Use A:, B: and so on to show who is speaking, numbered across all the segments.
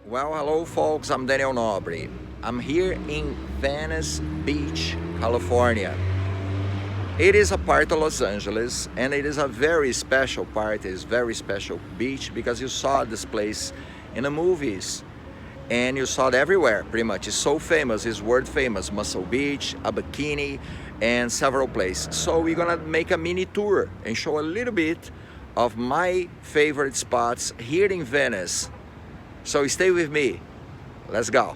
A: Well, hello folks, I'm Daniel Nobre. I'm here in Venice Beach, California. It is a part of Los Angeles and it is a very special part, it's a very special beach because you saw this place in the movies and you saw it everywhere pretty much. It's so famous, it's world famous, Muscle Beach, Abbot Kinney and several places. So we're gonna make a mini tour and show a little bit of my favorite spots here in Venice. So stay with me. Let's go.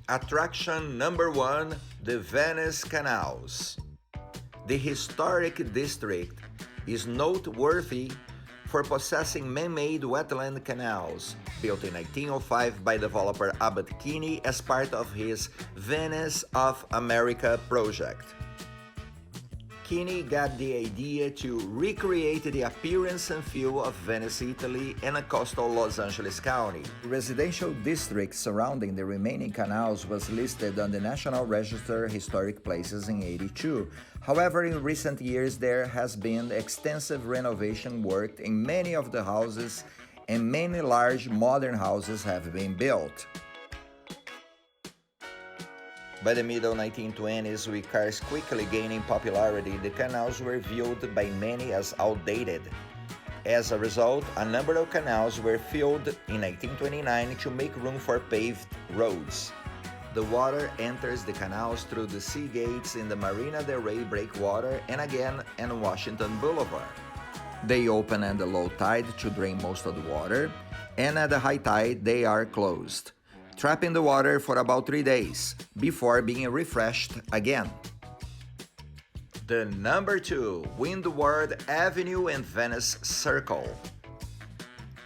A: Attraction number 1, the Venice Canals. The historic district is noteworthy for possessing man-made wetland canals built in 1905 by developer Abbot Kinney as part of his Venice of America project. Kinney got the idea to recreate the appearance and feel of Venice, Italy and a coastal Los Angeles County. The residential district surrounding the remaining canals was listed on the National Register Historic Places in '82. However, in recent years there has been extensive renovation work in many of the houses and many large modern houses have been built. By the middle 1920s, with cars quickly gaining popularity, the canals were viewed by many as outdated. As a result, a number of canals were filled in 1929 to make room for paved roads. The water enters the canals through the sea gates in the Marina del Rey breakwater and again in Washington Boulevard. They open at the low tide to drain most of the water, and at the high tide they are closed, trapping the water for about 3 days before being refreshed again. The number 2, Windward Avenue and Venice Circle.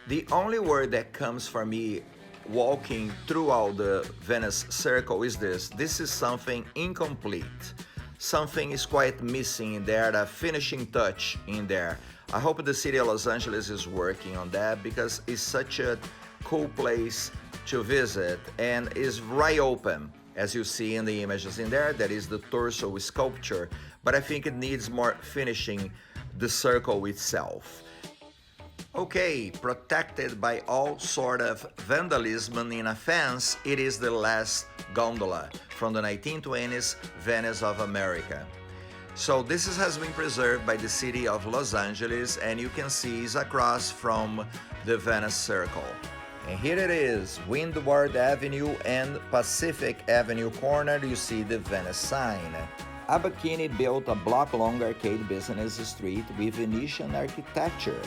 A: The only word that comes for me walking throughout the Venice Circle is this. This is something incomplete. Something is quite missing in there, a finishing touch in there. I hope the city of Los Angeles is working on that because it's such a cool place to visit and is right open. As you see in the images in there, that is the torso sculpture, but I think it needs more finishing the circle itself. Okay, protected by all sort of vandalism in a fence, it is the last gondola from the 1920s Venice of America. So this has been preserved by the city of Los Angeles and you can see it's across from the Venice Circle. And here it is, Windward Avenue and Pacific Avenue corner, you see the Venice sign. Abbot Kinney built a block-long arcade business street with Venetian architecture.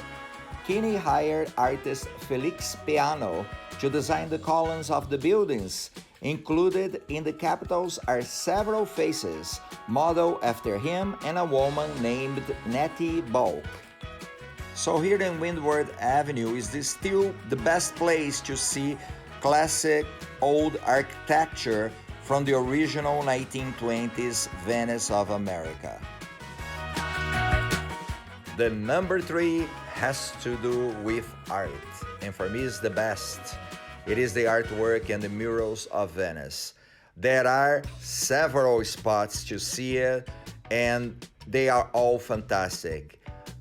A: Kinney hired artist Felix Piano to design the columns of the buildings. Included in the capitals are several faces, modeled after him and a woman named Nettie Bulk. So here in Windward Avenue is still the best place to see classic old architecture from the original 1920s Venice of America. The number 3 has to do with art, and for me it's the best. It is the artwork and the murals of Venice. There are several spots to see it, and they are all fantastic.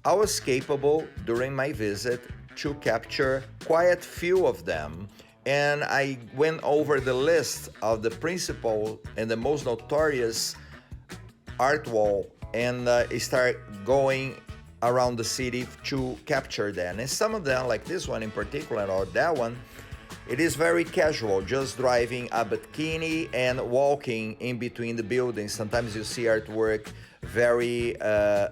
A: I was capable during my visit to capture quite a few of them, and I went over the list of the principal and the most notorious art wall and start going around the city to capture them. And some of them, like this one in particular or that one, it is very casual, just driving Abbot Kinney and walking in between the buildings. Sometimes you see artwork very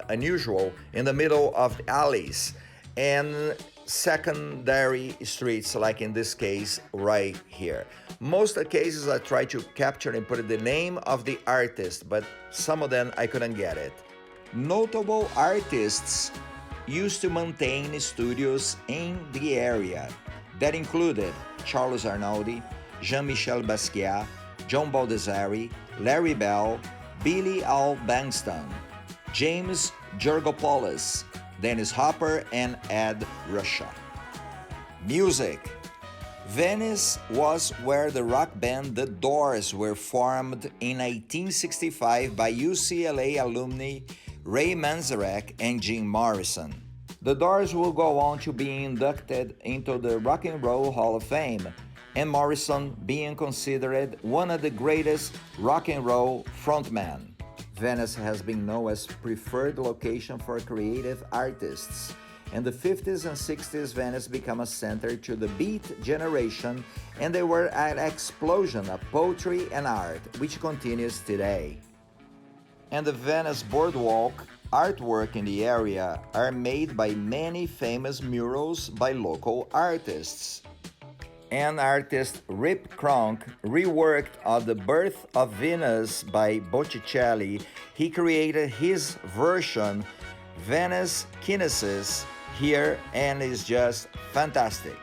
A: unusual in the middle of the alleys and secondary streets, like in this case right here. Most of the cases I try to capture and put the name of the artist, but some of them I couldn't get it. Notable artists used to maintain studios in the area that included Charles Arnoldi, Jean-Michel Basquiat, John Baldessari, Larry Bell, Billy Al Bangston, James Georgopoulos, Dennis Hopper and Ed Ruscha. Music. Venice was where the rock band The Doors were formed in 1865 by UCLA alumni Ray Manzarek and Jim Morrison. The Doors will go on to be inducted into the Rock and Roll Hall of Fame, and Morrison being considered one of the greatest rock and roll frontmen. Venice has been known as preferred location for creative artists. In the 50s and 60s, Venice became a center to the Beat generation, and there were an explosion of poetry and art, which continues today. And the Venice Boardwalk artwork in the area are made by many famous murals by local artists. And artist Rip Kronk reworked on The Birth of Venus by Botticelli. He created his version, Venice Canals, here, and is just fantastic.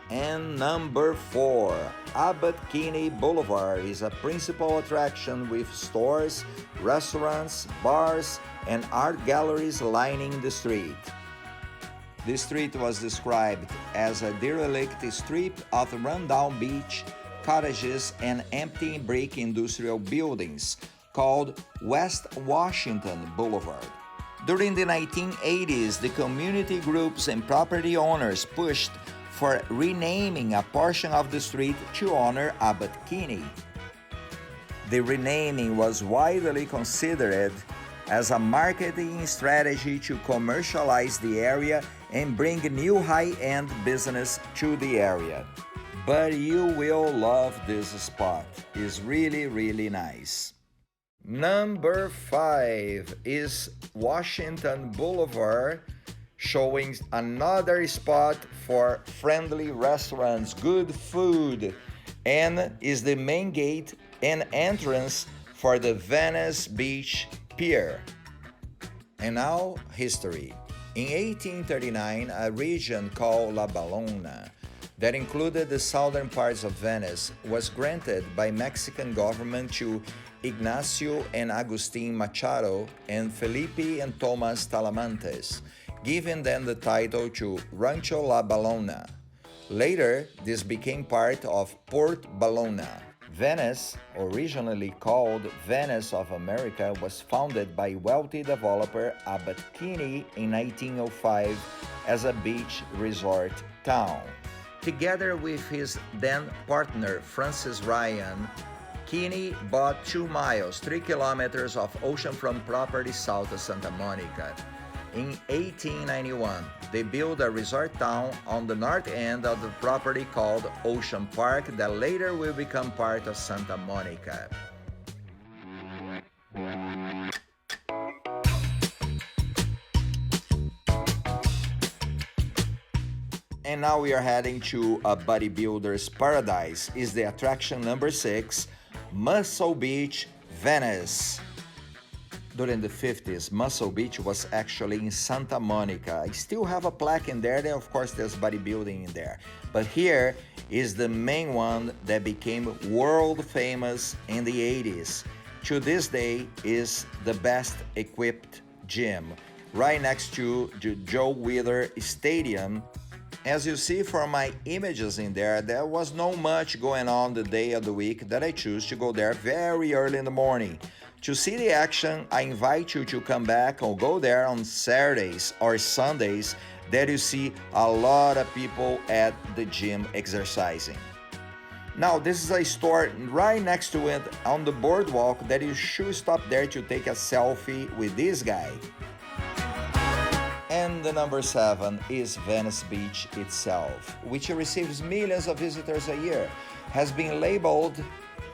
A: And number 4, Abbot Kinney Blvd is a principal attraction with stores, restaurants, bars, and art galleries lining the street. The street was described as a derelict strip of rundown beach, cottages, and empty brick industrial buildings called West Washington Boulevard. During the 1980s, the community groups and property owners pushed for renaming a portion of the street to honor Abbot Kinney. The renaming was widely considered as a marketing strategy to commercialize the area and bring new high-end business to the area. But you will love this spot. It's really, really nice. Number 5 is Washington Boulevard, showing another spot for friendly restaurants, good food, and is the main gate and entrance for the Venice Beach Pier. And now, history. In 1839, a region called La Ballona, that included the southern parts of Venice, was granted by Mexican government to Ignacio and Agustin Machado and Felipe and Thomas Talamantes, giving them the title to Rancho La Ballona. Later, this became part of Port Ballona. Venice, originally called Venice of America, was founded by wealthy developer Abbot Kinney in 1905 as a beach resort town. Together with his then partner Francis Ryan, Kinney bought 2 miles, 3 kilometers of oceanfront property south of Santa Monica. In 1891, they built a resort town on the north end of the property called Ocean Park that later will become part of Santa Monica. And now we are heading to a bodybuilder's paradise. Is the attraction number 6, Muscle Beach, Venice. During the 50s, Muscle Beach was actually in Santa Monica. I still have a plaque in there, then of course there's bodybuilding in there. But here is the main one that became world famous in the 80s. To this day is the best equipped gym, right next to the Joe Wheeler Stadium. As you see from my images in there was not much going on the day of the week that I choose to go there very early in the morning. To see the action, I invite you to come back or go there on Saturdays or Sundays that you see a lot of people at the gym exercising. Now, this is a store right next to it on the boardwalk that you should stop there to take a selfie with this guy. And the number 7 is Venice Beach itself, which receives millions of visitors a year, has been labeled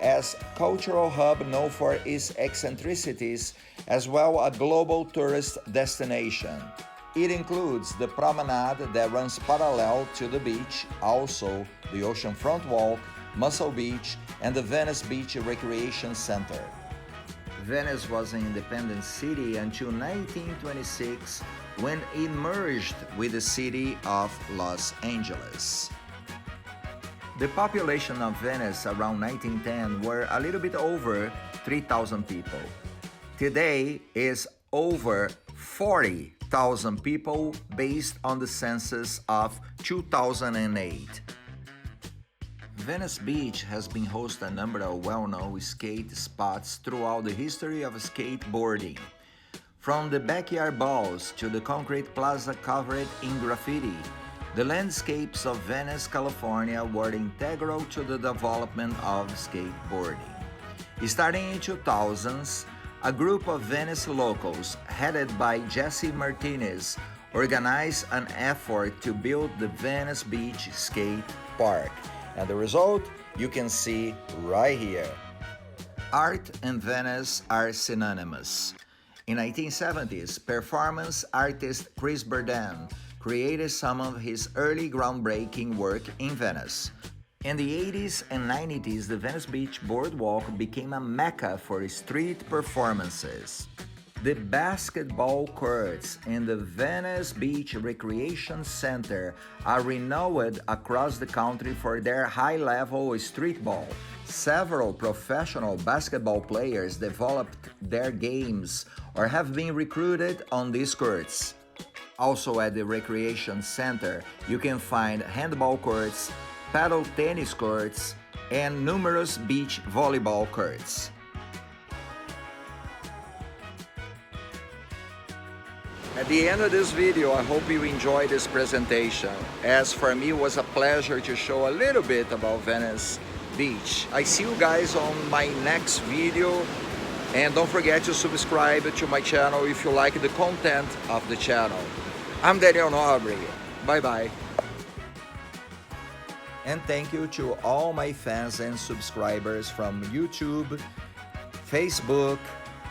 A: as cultural hub known for its eccentricities, as well a global tourist destination. It includes the promenade that runs parallel to the beach, also the oceanfront walk, Muscle Beach, and the Venice Beach Recreation Center. Venice was an independent city until 1926, when it merged with the city of Los Angeles. The population of Venice around 1910 were a little bit over 3,000 people. Today is over 40 8,000 people based on the census of 2008. Venice Beach has been host a number of well-known skate spots throughout the history of skateboarding. From the backyard balls to the concrete plaza covered in graffiti, the landscapes of Venice, California were integral to the development of skateboarding. Starting in 2000s, a group of Venice locals, headed by Jesse Martinez, organized an effort to build the Venice Beach skate park. And the result you can see right here. Art and Venice are synonymous. In 1970s, performance artist Chris Burden created some of his early groundbreaking work in Venice. In the 80s and 90s, the Venice Beach boardwalk became a mecca for street performances. The basketball courts in the Venice Beach Recreation Center are renowned across the country for their high-level streetball. Several professional basketball players developed their games or have been recruited on these courts. Also at the Recreation Center, you can find handball courts, paddle tennis courts, and numerous beach volleyball courts. At the end of this video, I hope you enjoyed this presentation. As for me, it was a pleasure to show a little bit about Venice Beach. I see you guys on my next video, and don't forget to subscribe to my channel if you like the content of the channel. I'm Daniel Nobre. Bye-bye. And thank you to all my fans and subscribers from YouTube, Facebook,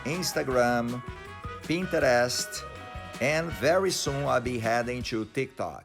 A: Instagram, Pinterest, and very soon I'll be heading to TikTok.